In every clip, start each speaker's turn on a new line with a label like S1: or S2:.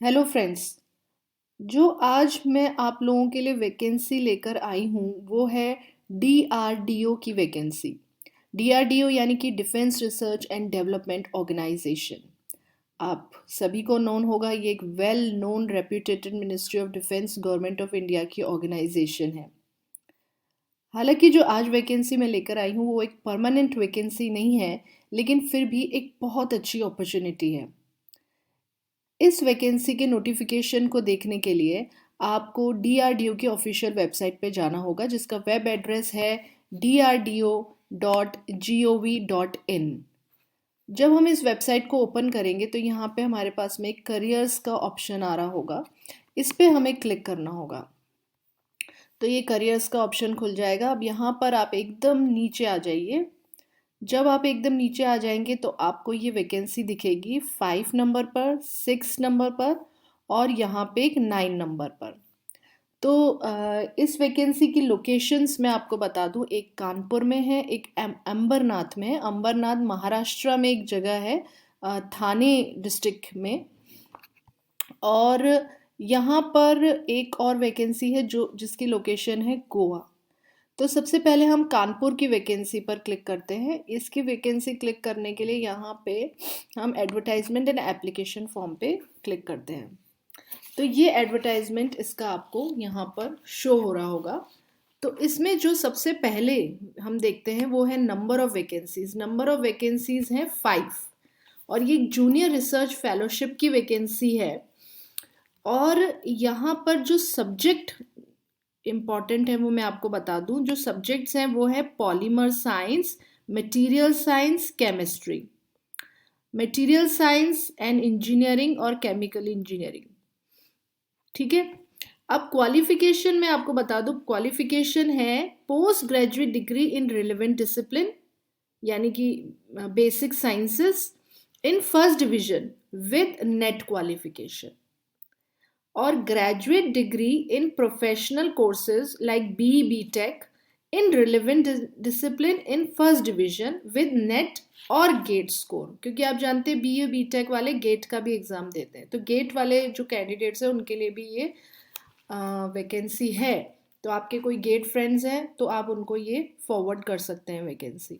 S1: Hello friends. जो आज मैं आप लोगों के लिए वैकेंसी लेकर आई हूँ वो है डीआरडीओ की वैकेंसी। डीआरडीओ यानी कि defence research and development organisation. आप सभी को नोन होगा, ये एक well known reputated ministry of defence government of India की ऑर्गेनाइजेशन है। हालांकि जो आज वैकेंसी मैं लेकर आई हूँ वो एक परमानेंट वैकेंसी नहीं है, लेकिन फिर भी एक बहुत अच्छी अपॉर्चुनिटी है। इस वैकेंसी के नोटिफिकेशन को देखने के लिए आपको डीआरडीओ की ऑफिशियल वेबसाइट पे जाना होगा, जिसका वेब एड्रेस है drdo.gov.in। जब हम इस वेबसाइट को ओपन करेंगे तो यहाँ पे हमारे पास में एक करियर्स का ऑप्शन आ रहा होगा। इस पे हमें क्लिक करना होगा तो ये करियर्स का ऑप्शन खुल जाएगा। अब यहाँ पर आप एकदम नीचे आ जाइए। जब आप एकदम नीचे आ जाएंगे तो आपको ये वैकेंसी दिखेगी 5 नंबर पर, 6 नंबर पर और यहाँ पे एक 9 नंबर पर। तो इस वैकेंसी की लोकेशंस मैं आपको बता दूं, एक कानपुर में है, एक अंबरनाथ में है। अंबरनाथ महाराष्ट्र में एक जगह है, थाने डिस्ट्रिक्ट में। और यहाँ पर एक और वैकेंसी है जो जिसकी लोकेशन है गोवा। तो सबसे पहले हम कानपुर की वैकेंसी पर क्लिक करते हैं। इसकी वैकेंसी क्लिक करने के लिए यहाँ पे हम एडवर्टाइजमेंट एंड एप्लीकेशन फॉर्म पे क्लिक करते हैं। तो ये एडवर्टाइजमेंट इसका आपको यहाँ पर शो हो रहा होगा। तो इसमें जो सबसे पहले हम देखते हैं वो है number of vacancies. Number of vacancies हैं 5 और ये जूनियर रिसर्च फेलोशिप की वैकेंसी है। और यहाँ पर जो सब्जेक्ट इम्पॉर्टेंट है वो मैं आपको बता दूं। जो सब्जेक्ट्स हैं वो है polymer science, material science, chemistry, material science and engineering और केमिकल इंजीनियरिंग। ठीक है। अब क्वालिफिकेशन में आपको बता दूं, क्वालिफिकेशन है post graduate degree in relevant discipline यानी कि basic sciences in first division with NET qualification, और graduate degree in professional courses like B B tech in relevant discipline in first division with NET और GATE score. क्योंकि आप जानते हैं B A B tech वाले GATE का भी exam देते हैं, तो गेट वाले जो कैंडिडेट्स हैं उनके लिए भी ये वैकेंसी है। तो आपके कोई गेट फ्रेंड्स हैं तो आप उनको ये फॉरवर्ड कर सकते हैं वैकेंसी।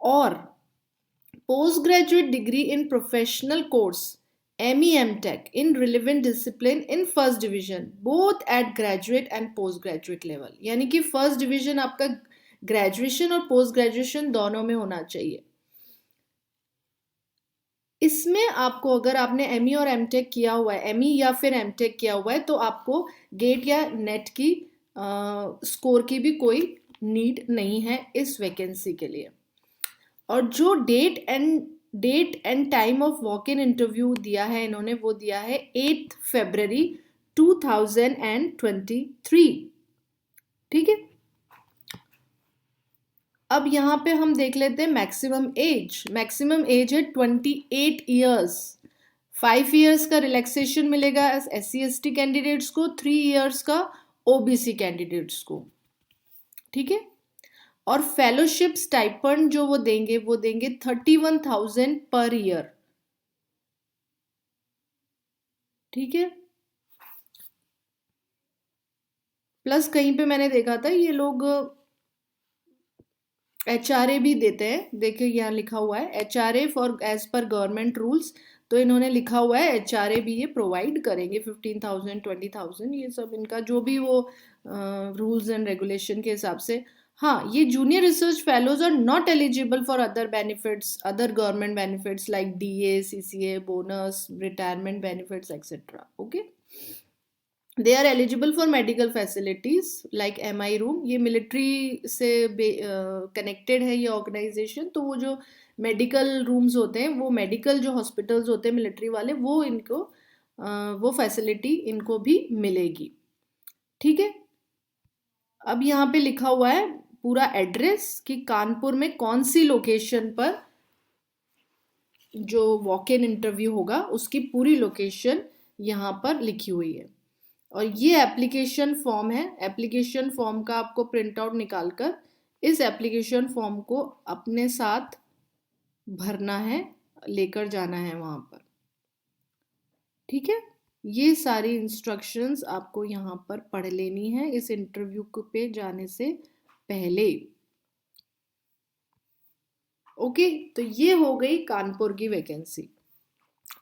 S1: और post graduate degree in professional course MEM Tech in relevant discipline in first division both at graduate and post graduate level। यानी कि फर्स्ट डिवीजन आपका ग्रेजुएशन और पोस्ट ग्रेजुएशन दोनों में होना चाहिए। इसमें आपको अगर आपने ME और MTech किया हुआ है, ME या फिर MTech किया हुआ है, तो आपको गेट या नेट की स्कोर की भी कोई नीड नहीं है इस वैकेंसी के लिए। और जो date and time of walk in interview दिया है इन्होंने, वो दिया है 8 फरवरी 2023। ठीक है। अब यहाँ पे हम देख लेते हैं मैक्सिमम एज। मैक्सिमम एज है 28 ईयर्स। 5 ईयर्स का रिलैक्सेशन मिलेगा SC ST कैंडिडेट्स को, 3 ईयर्स का OBC कैंडिडेट्स को। ठीक है। और फेलोशिप स्टाइपेंड जो वो देंगे 31,000 पर ईयर। ठीक है। प्लस कहीं पे मैंने देखा था ये लोग HRA भी देते हैं। देखिए यहाँ लिखा हुआ है HRA for as per government rules. तो इन्होंने लिखा हुआ है HRA भी ये प्रोवाइड करेंगे 15,000 20,000, ये सब इनका जो भी वो रूल्स एंड रेगुलेशन के हिसाब से। हाँ, ये junior research fellows are not eligible for other benefits, other government benefits like DA CCA bonus, retirement benefits etcetera. Okay. They are eligible for medical facilities like MI room. ये military से connected है ये organisation, तो वो जो medical rooms होते हैं, वो मेडिकल जो हॉस्पिटल्स होते हैं मिलिट्री वाले, वो इनको वो फैसिलिटी इनको भी मिलेगी। ठीक है। अब यहाँ पे लिखा हुआ है पूरा एड्रेस कि कानपुर में कौन सी लोकेशन पर जो वॉक इन इंटरव्यू होगा उसकी पूरी लोकेशन यहाँ पर लिखी हुई है। और ये एप्लीकेशन फॉर्म है। एप्लीकेशन फॉर्म का आपको प्रिंट आउट निकाल कर इस एप्लीकेशन फॉर्म को अपने साथ भरना है, लेकर जाना है वहाँ पर। ठीक है, ये सारी इंस्ट्रक्शंस आपको यहाँ पर पढ़ लेनी है इस इंटरव्यू पे जाने से पहले। ओके, तो ये हो गई कानपुर की वैकेंसी।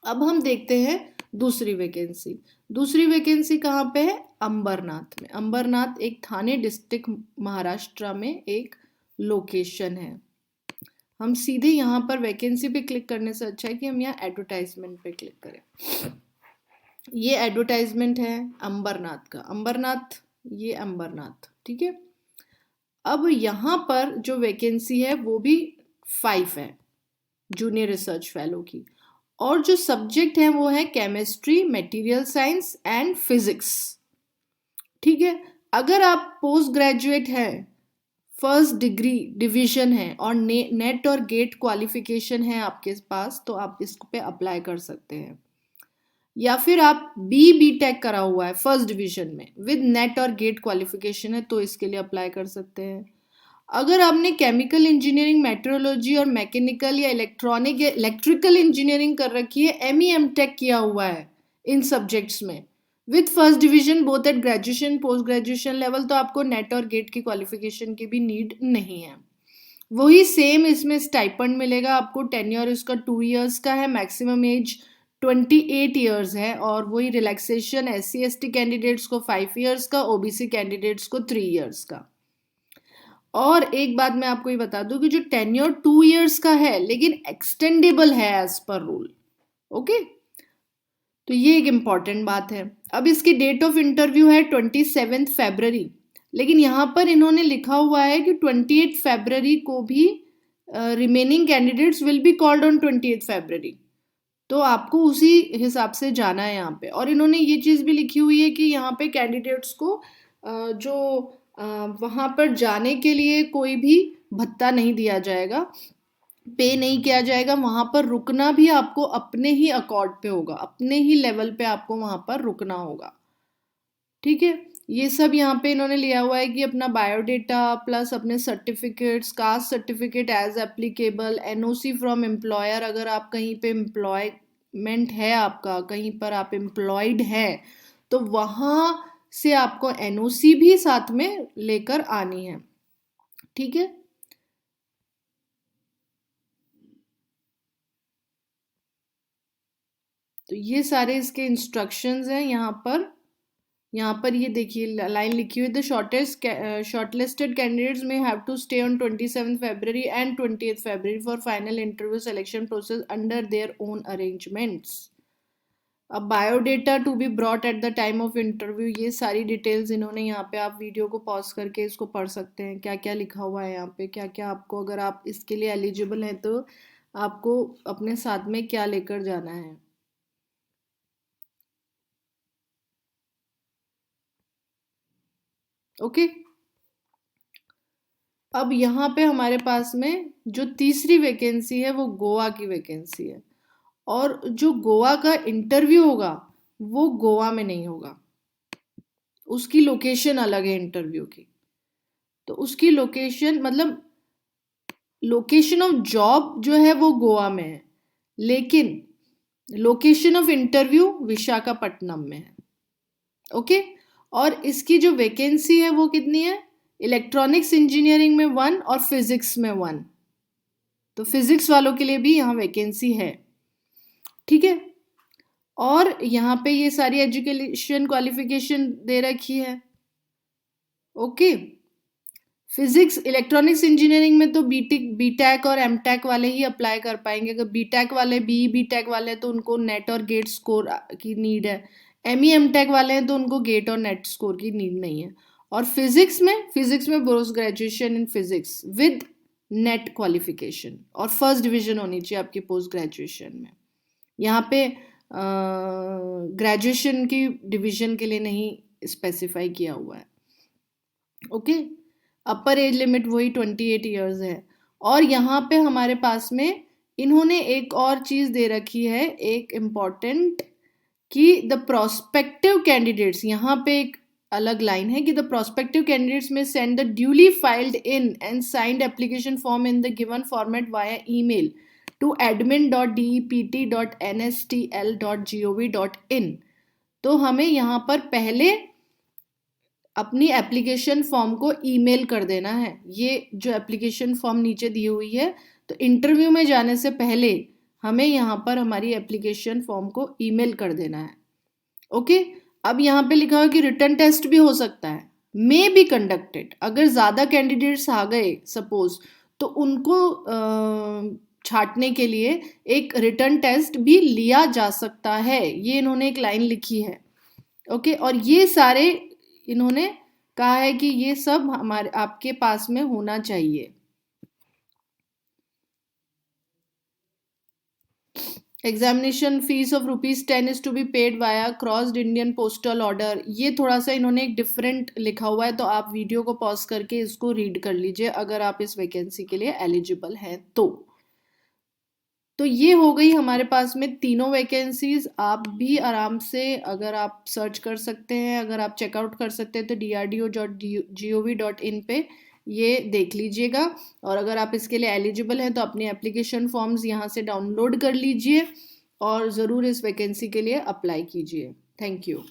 S1: अब हम देखते हैं दूसरी वैकेंसी। दूसरी वैकेंसी कहाँ पे है? अंबरनाथ में। अंबरनाथ एक थाने डिस्ट्रिक्ट महाराष्ट्र में एक लोकेशन है। हम सीधे यहाँ पर वैकेंसी पे क्लिक करने से अच्छा है कि हम यहाँ एडवर्टाइजमेंट पे क्लिक करें। ये एडवर्टाइजमेंट है अंबरनाथ का। अंबरनाथ, ये अंबरनाथ, ठीक है। अब यहाँ पर जो वैकेंसी है वो भी 5 है, जूनियर रिसर्च फेलो की। और जो सब्जेक्ट है वो है chemistry, material science and physics, ठीक है। अगर आप पोस्ट ग्रेजुएट हैं, फर्स्ट डिग्री डिवीजन है और नेट और गेट क्वालिफिकेशन है आपके पास, तो आप इस पे अप्लाई कर सकते हैं। या फिर आप बी टेक करा हुआ है फर्स्ट डिवीजन में विद नेट और गेट क्वालिफिकेशन है, तो इसके लिए अप्लाई कर सकते हैं। अगर आपने केमिकल इंजीनियरिंग, मेट्रोलॉजी और मैकेनिकल या इलेक्ट्रॉनिक या इलेक्ट्रिकल इंजीनियरिंग कर रखी है, एम टेक किया हुआ है इन सब्जेक्ट्स में with first division both at graduation post graduation level, तो आपको नेट और गेट की क्वालिफिकेशन की भी नीड नहीं है। वही सेम इसमें स्टाइपेंड मिलेगा आपको। टेन्योर इसका 2 इयर्स का है, मैक्सिमम एज 28 इयर्स है। और वही रिलैक्सेशन SC ST कैंडिडेट्स को 5 इयर्स का, OBC कैंडिडेट्स को 3 इयर्स का। और एक बात मैं आपको ये बता दूं कि जो टेन्योर 2 इयर्स का है लेकिन एक्सटेंडेबल है एज पर रूल। ओके, तो ये एक इम्पॉर्टेंट बात है। अब इसकी डेट ऑफ इंटरव्यू है 27 फरवरी, लेकिन यहाँ पर इन्होंने लिखा हुआ है कि 28 फरवरी को भी remaining candidates will be called on 28 फरवरी, तो आपको उसी हिसाब से जाना है यहाँ पे। और इन्होंने ये चीज़ भी लिखी हुई है कि यहाँ पे कैंडिडेट्स को जो वहाँ पर जाने के लिए कोई भी भत्ता नहीं दिया जाएगा, पे नहीं किया जाएगा। वहाँ पर रुकना भी आपको अपने ही अकॉर्ड पे होगा, अपने ही लेवल पे आपको वहाँ पर रुकना होगा, ठीक है। ये सब यहाँ पे इन्होंने लिया हुआ है कि अपना बायोडेटा प्लस अपने certificates, caste certificate as applicable, NOC from employer, अगर आप कहीं पे एम्प्लॉयमेंट है आपका, कहीं पर आप एम्प्लॉयड है, तो वहाँ से आपको NOC भी साथ में लेकर आनी है, ठीक है। तो ये सारे इसके इंस्ट्रक्शंस हैं यहाँ पर। ये देखिए लाइन लिखी हुई, the shortlisted candidates may have to stay on 27 February and 28 February for final interview selection process under their own arrangements. अब biodata to be brought at the time of interview, ये सारी डिटेल्स इन्होंने यहाँ पे, आप वीडियो को pause करके इसको पढ़ सकते हैं क्या क्या लिखा हुआ है यहाँ पे, क्या क्या आपको, अगर आप इसके लिए एलिजिबल हैं तो आपको अपने साथ में क्या लेकर जाना है। ओके, अब यहाँ पे हमारे पास में जो तीसरी वैकेंसी है वो गोवा की वैकेंसी है। और जो गोवा का इंटरव्यू होगा वो गोवा में नहीं होगा, उसकी लोकेशन अलग है इंटरव्यू की। तो उसकी लोकेशन मतलब लोकेशन ऑफ जॉब जो है वो गोवा में है, लेकिन लोकेशन ऑफ इंटरव्यू विशाखापट्टनम में है। ओके, और इसकी जो वैकेंसी है वो कितनी है? इलेक्ट्रॉनिक्स इंजीनियरिंग में 1 और फिजिक्स में 1, तो फिजिक्स वालों के लिए भी यहाँ वैकेंसी है, ठीक है। और यहाँ पे ये सारी एजुकेशन क्वालिफिकेशन दे रखी है। ओके, फिजिक्स इलेक्ट्रॉनिक्स इंजीनियरिंग में तो बीटेक और एमटेक वाले ही अप्लाई कर पाएंगे। अगर बीटेक वाले बीटेक वाले हैं तो उनको नेट और गेट स्कोर की नीड है। एमटेक वाले हैं तो उनको गेट और नेट स्कोर की नीड नहीं है। और फिजिक्स में post graduation in physics with NET qualification और फर्स्ट डिवीजन होनी चाहिए आपकी पोस्ट ग्रेजुएशन में। यहाँ पे ग्रेजुएशन की डिवीजन के लिए नहीं स्पेसिफाई किया हुआ है। ओके, अपर एज लिमिट वही 28 इयर्स है। और यहाँ पे हमारे पास में इन्होंने एक और चीज़ दे रखी है, एक इम्पॉर्टेंट, कि द प्रोस्पेक्टिव कैंडिडेट्स, यहाँ पे एक अलग लाइन है कि द प्रोस्पेक्टिव कैंडिडेट्स में send the duly filed in and signed application form in the given format via email to admin.dept.nstl.gov.in। तो हमें यहाँ पर पहले अपनी एप्लीकेशन फॉर्म को ईमेल कर देना है। ये जो एप्लीकेशन फॉर्म नीचे दी हुई है, तो इंटरव्यू में जाने से पहले हमें यहाँ पर हमारी एप्लीकेशन फॉर्म को ईमेल कर देना है। ओके, अब यहाँ पे लिखा हुआ कि रिटन टेस्ट भी हो सकता है, मे बी कंडक्टेड। अगर ज़्यादा कैंडिडेट्स आ गए सपोज, तो उनको छांटने के लिए एक रिटन टेस्ट भी लिया जा सकता है। ये इन्होंने एक लाइन लिखी है। ओके, और ये सारे इन्होंने कहा है कि ये सब हमारे आपके पास में होना चाहिए। Examination fees of ₹10 is to be paid via crossed Indian postal order. ये थोड़ा सा इन्होंने एक डिफरेंट लिखा हुआ है, तो आप वीडियो को पॉज करके इसको रीड कर लीजिए अगर आप इस वैकेंसी के लिए एलिजिबल हैं तो ये हो गई हमारे पास में तीनों वैकेंसीज। आप भी आराम से अगर आप सर्च कर सकते हैं, अगर आप चेकआउट कर सकते हैं, तो drdo.gov.in पे ये देख लीजिएगा। और अगर आप इसके लिए एलिजिबल हैं तो अपने एप्लीकेशन फॉर्म्स यहाँ से डाउनलोड कर लीजिए और ज़रूर इस वैकेंसी के लिए अप्लाई कीजिए। Thank you.